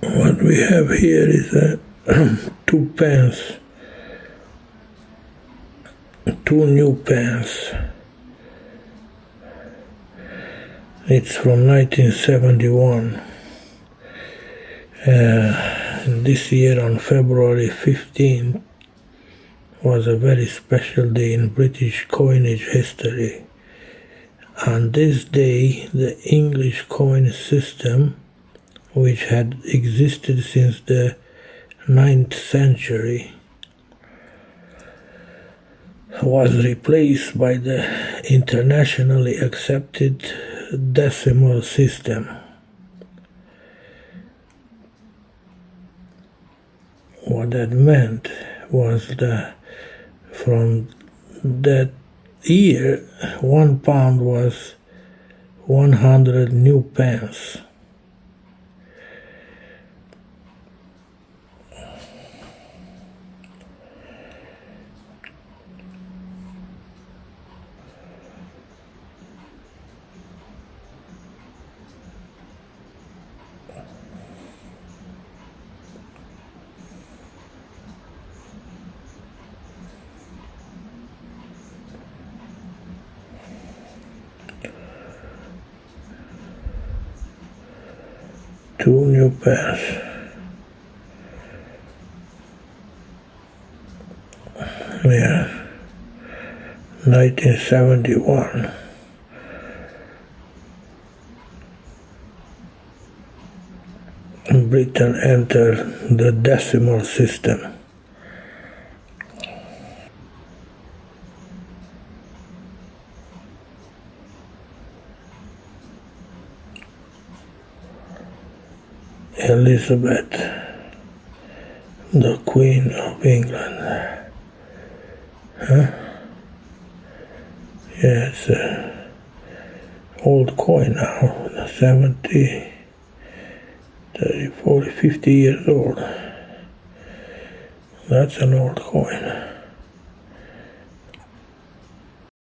What we have here is a 2 pence, 2 new pence. It's from 1971. This year on February 15th was a very special day in British coinage history. On this day, the English coin system, which had existed since the 9th century, was replaced by the internationally accepted decimal system. What that meant was that from that year, 1 pound was 100 new pence. Two new pence. Yeah, 1971. Britain entered the decimal system. Elizabeth, the Queen of England. Huh? Yeah, it's an old coin now, 70, 30, 40, 50 years old. That's an old coin.